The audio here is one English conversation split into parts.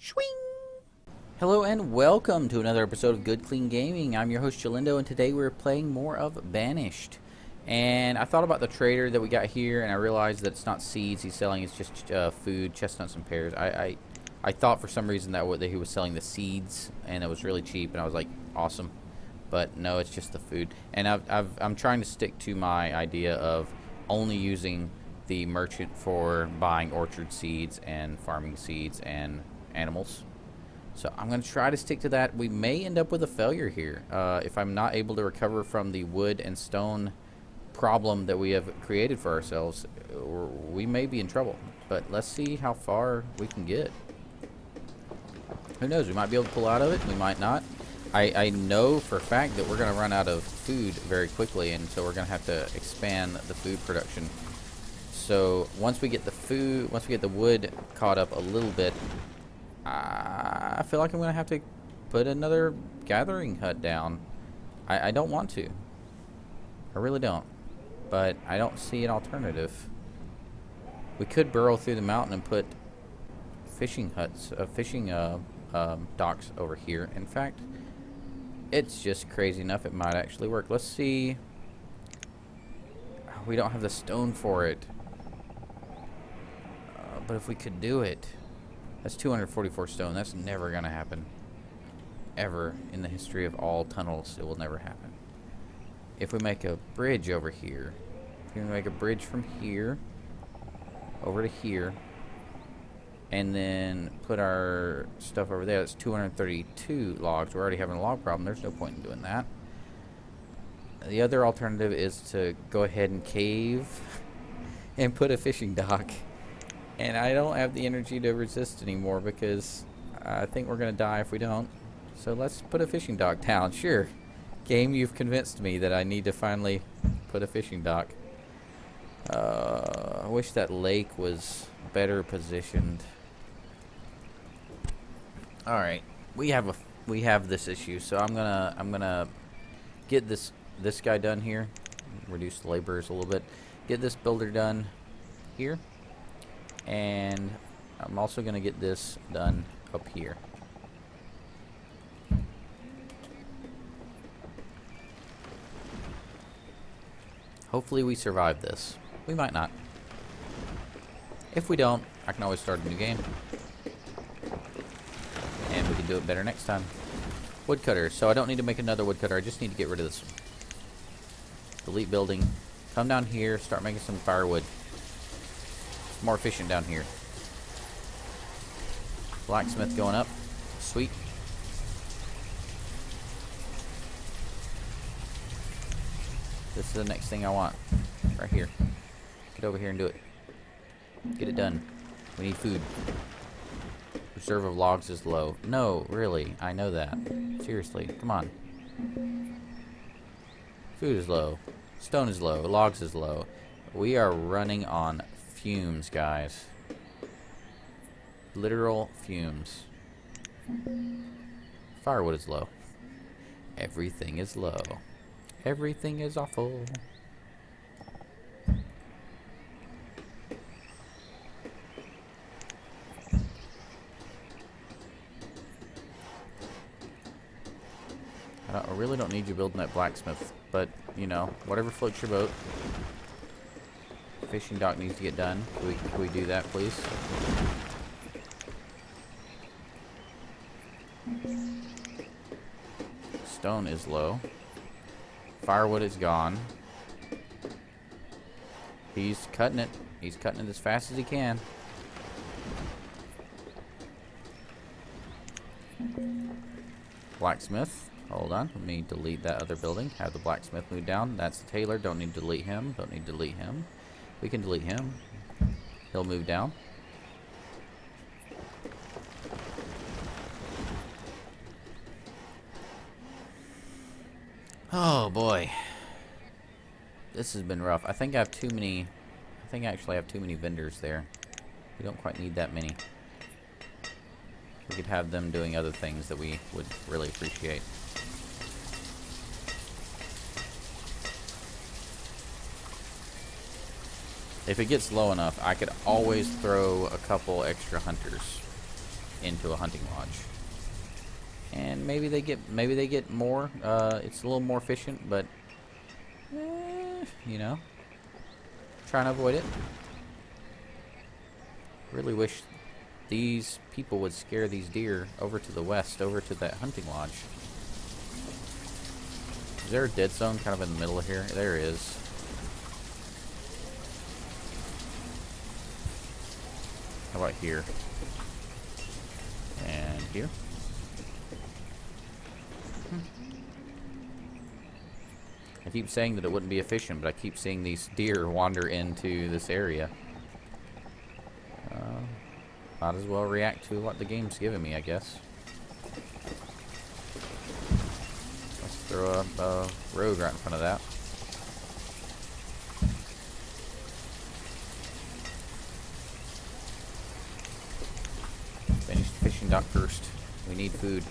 Swing! Hello and welcome to another episode of Good Clean Gaming. I'm your host Jalindo, and today we're playing more of Banished. And I thought about the trader that we got here, and I realized that it's not seeds he's selling; it's just food, chestnuts, and pears. I thought for some reason that he was selling the seeds, and it was really cheap, and I was like, awesome. But no, it's just the food. And I'm trying to stick to my idea of only using the merchant for buying orchard seeds and farming seeds and animals. So I'm going to try to stick to that. We may end up with a failure here. If I'm not able to recover from the wood and stone problem that we have created for ourselves, we may be in trouble. But let's see how far we can get. Who knows? We might be able to pull out of it. We might not. I know for a fact that we're going to run out of food very quickly, and so we're going to have to expand the food production. So once we get the wood caught up a little bit, I feel like I'm going to have to put another gathering hut down. I don't want to. I really don't. But I don't see an alternative. We could burrow through the mountain and put fishing huts, docks over here. In fact, it's just crazy enough it might actually work. Let's see. We don't have the stone for it. But if we could do it, that's 244 stone. That's never going to happen. Ever in the history of all tunnels, it will never happen. If we make a bridge over here, if we make a bridge from here over to here, and then put our stuff over there, that's 232 logs. We're already having a log problem. There's no point in doing that. The other alternative is to go ahead and cave and put a fishing dock. And I don't have the energy to resist anymore because I think we're going to die if we don't. So let's put a fishing dock down. Sure. Game, you've convinced me that I need to finally put a fishing dock. I wish that lake was better positioned. All right. We have this issue. So I'm going to get this guy done here. Reduce the laborers a little bit. Get this builder done here. And I'm also going to get this done up here. Hopefully we survive this. We might not. If we don't, I can always start a new game. And we can do it better next time. Woodcutter. So I don't need to make another woodcutter. I just need to get rid of this one. Delete building. Come down here. Start making some firewood. More efficient down here. Blacksmith going up. Sweet. This is the next thing I want. Right here. Get over here and do it. Get it done. We need food. Reserve of logs is low. No, really. I know that. Seriously. Come on. Food is low. Stone is low. Logs is low. We are running on fumes, guys. Literal fumes. Firewood is low. Everything is low. Everything is awful. I really don't need you building that blacksmith, but, you know, whatever floats your boat. Fishing dock needs to get done. Can we do that, please? Stone is low. Firewood is gone. He's cutting it. He's cutting it as fast as he can. Blacksmith. Hold on. Let me delete that other building. Have the blacksmith move down. That's the tailor. Don't need to delete him. Don't need to delete him. We can delete him. He'll move down. Oh boy. This has been rough. I think I actually have too many vendors there. We don't quite need that many. We could have them doing other things that we would really appreciate. If it gets low enough, I could always throw a couple extra hunters. into a hunting lodge. And maybe they get more. It's a little more efficient, but you know, trying to avoid it. Really wish these people would scare these deer over to the west, over to that hunting lodge. Is there a dead zone kind of in the middle of here? There is. How about here? And here? I keep saying that it wouldn't be efficient, but I keep seeing these deer wander into this area. Might as well react to what the game's giving me, I guess. Let's throw a road right in front of that. Finish the fishing dock first. We need food.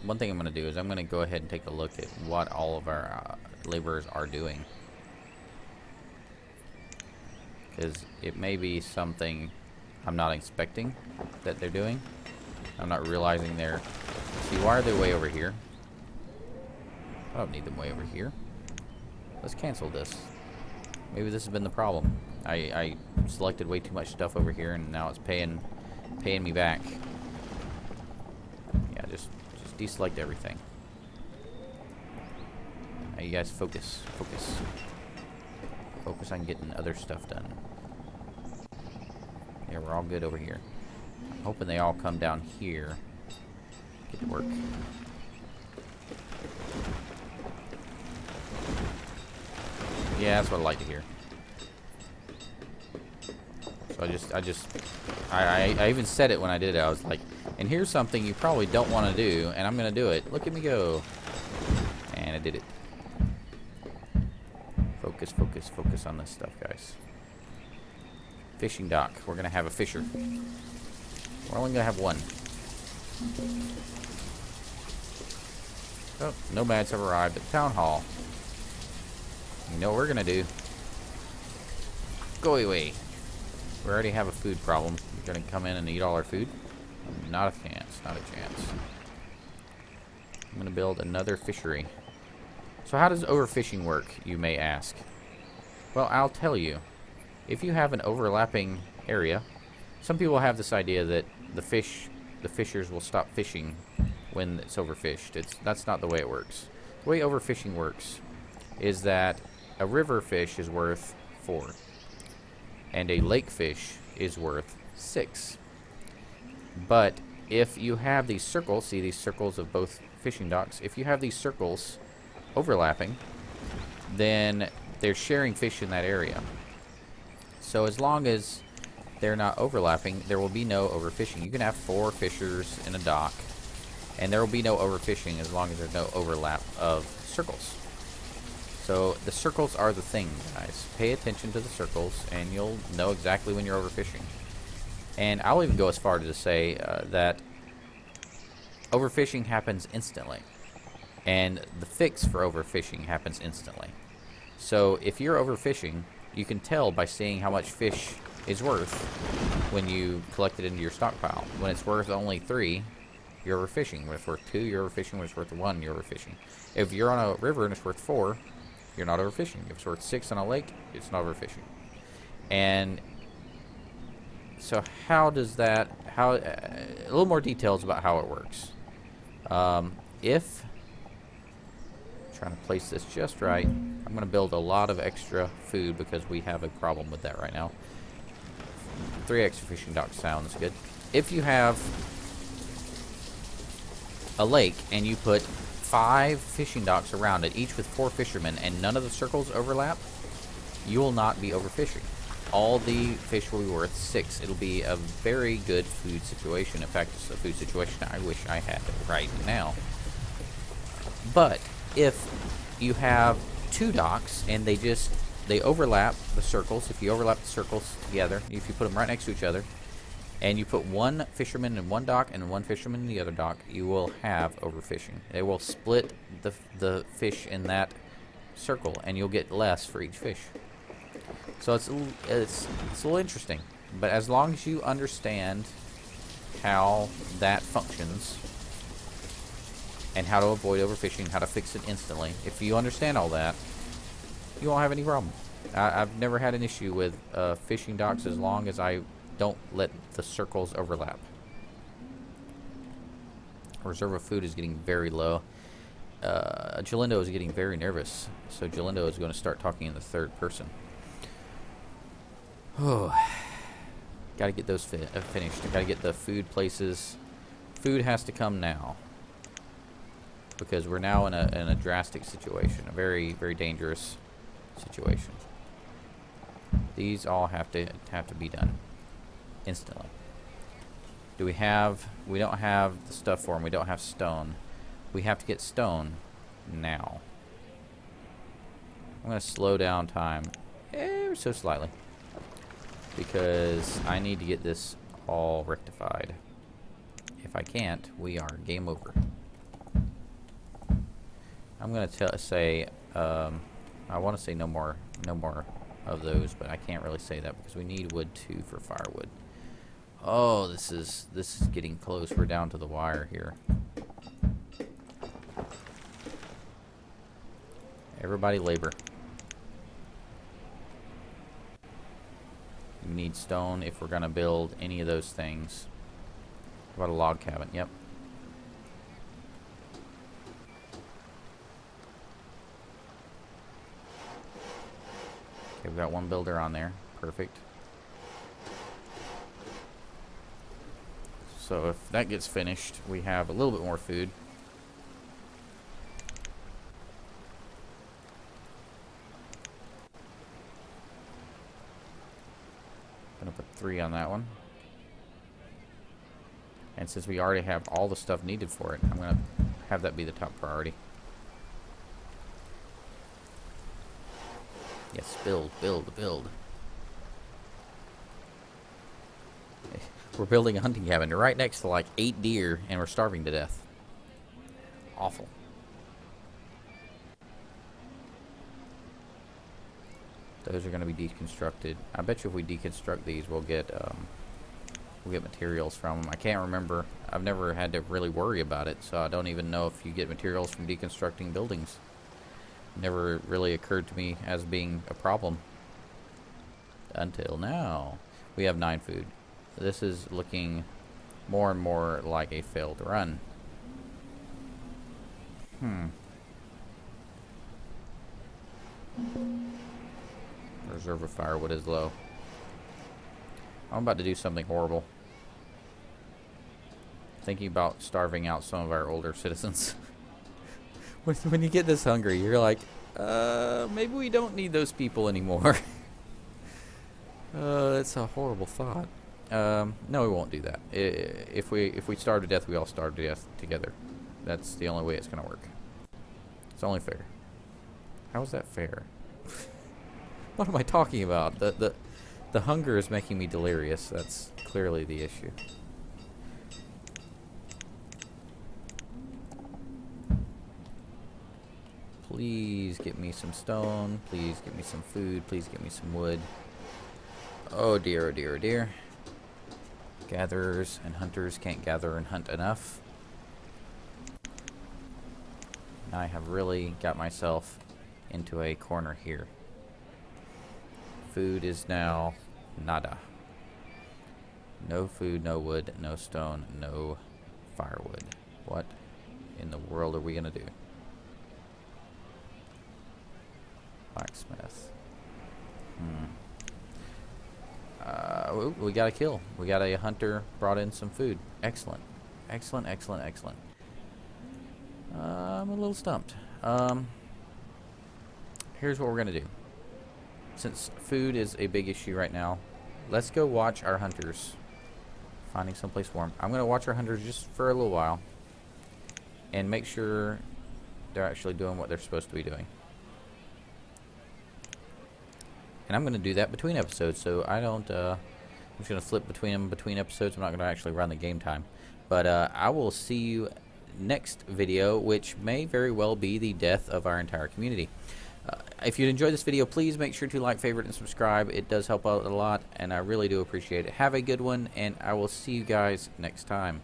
One thing I'm gonna do is I'm gonna go ahead and take a look at what all of our laborers are doing, because it may be something I'm not expecting that they're doing. I'm not realizing they're. See, why are they way over here? I don't need them way over here. Let's cancel this. Maybe this has been the problem. I selected way too much stuff over here, and now it's paying me back. Yeah, just deselect everything. Now you guys focus. Focus on getting other stuff done. Yeah, we're all good over here. Hoping they all come down here. Get to work. Yeah, that's what I like to hear. So I even said it when I did it. I was like, and here's something you probably don't want to do, and I'm gonna do it. Look at me go. And I did it. Focus on this stuff, guys. Fishing dock. We're gonna have a fisher. We're only gonna have one. Oh, nomads have arrived at the town hall. You know what we're gonna do? Go away. We already have a food problem. You're gonna come in and eat all our food? Not a chance. Not a chance. I'm gonna build another fishery. So how does overfishing work, you may ask? Well, I'll tell you. If you have an overlapping area, some people have this idea that the fishers will stop fishing when it's overfished. That's not the way it works. The way overfishing works is that a river fish is worth 4, and a lake fish is worth 6. But if you have these circles, see these circles of both fishing docks, if you have these circles overlapping, then they're sharing fish in that area. So as long as they're not overlapping, there will be no overfishing. You can have 4 fishers in a dock, and there will be no overfishing as long as there's no overlap of circles. So the circles are the thing, guys. Pay attention to the circles, and you'll know exactly when you're overfishing. And I'll even go as far to say that overfishing happens instantly, and the fix for overfishing happens instantly. So if you're overfishing, you can tell by seeing how much fish is worth when you collect it into your stockpile. When it's worth only 3, you're overfishing. When it's worth 2, you're overfishing. When it's worth 1, you're overfishing. If you're on a river and it's worth 4, you're not overfishing. If it's worth 6 on a lake, it's not overfishing. And so how does that, a little more details about how it works. If, trying to place this just right, I'm going to build a lot of extra food because we have a problem with that right now. 3 extra fishing docks sounds good. If you have a lake and you put 5 fishing docks around it, each with 4 fishermen, and none of the circles overlap, you will not be overfishing. All the fish will be worth 6. It'll be a very good food situation. In fact, it's a food situation I wish I had right now. But if you have 2 docks and they overlap the circles, if you overlap the circles together, if you put them right next to each other, and you put 1 fisherman in one dock and 1 fisherman in the other dock, you will have overfishing. They will split the fish in that circle, and you'll get less for each fish. So it's a little interesting, but as long as you understand how that functions and how to avoid overfishing, how to fix it instantly, if you understand all that, you won't have any problem. I've never had an issue with fishing docks as long as I don't let the circles overlap. Reserve of food is getting very low. Jalindo is getting very nervous, so Jalindo is going to start talking in the third person. Oh, gotta get those finished. Gotta get the food places. Food has to come now, because we're now in a drastic situation, a very, very dangerous situation. These all have to be done instantly. We don't have the stuff for them. We don't have stone. We have to get stone now. I'm going to slow down time ever so slightly, because I need to get this all rectified. If I can't, we are game over. I'm going to say, I want to say no more of those, but I can't really say that because we need wood too for firewood. Oh, this is getting close. We're down to the wire here. Everybody labor. We need stone if we're going to build any of those things. How about a log cabin? Yep. Okay, we've got one builder on there. Perfect. So if that gets finished, we have a little bit more food. Gonna put 3 on that one. And since we already have all the stuff needed for it, I'm gonna have that be the top priority. Yes, build. We're building a hunting cabin right next to like 8 deer, and we're starving to death. Awful. Those are going to be deconstructed. I bet you if we deconstruct these, we'll get materials from them. I can't remember. I've never had to really worry about it, so I don't even know if you get materials from deconstructing buildings. Never really occurred to me as being a problem until now. We have 9 food. This is looking more and more like a failed run. Reserve of firewood is low. I'm about to do something horrible. Thinking about starving out some of our older citizens. When you get this hungry, you're like, maybe we don't need those people anymore. That's a horrible thought. No, we won't do that. If we starve to death, we all starve to death together. That's the only way it's going to work. It's only fair. How is that fair? What am I talking about? The hunger is making me delirious. That's clearly the issue. Please get me some stone. Please get me some food. Please get me some wood. Oh dear, oh dear, oh dear. Gatherers and hunters can't gather and hunt enough. I have really got myself into a corner here. Food is now nada. No food, no wood, no stone, no firewood. What in the world are we gonna do? Blacksmith. We got a kill. We got a hunter brought in some food. Excellent. Excellent, excellent, excellent. I'm a little stumped. Here's what we're going to do. Since food is a big issue right now, let's go watch our hunters finding someplace warm. I'm going to watch our hunters just for a little while and make sure they're actually doing what they're supposed to be doing. And I'm going to do that between episodes, so I don't, I'm just going to flip between them between episodes. I'm not going to actually run the game time. But I will see you next video, which may very well be the death of our entire community. if you enjoyed this video, please make sure to like, favorite, and subscribe. It does help out a lot, and I really do appreciate it. Have a good one, and I will see you guys next time.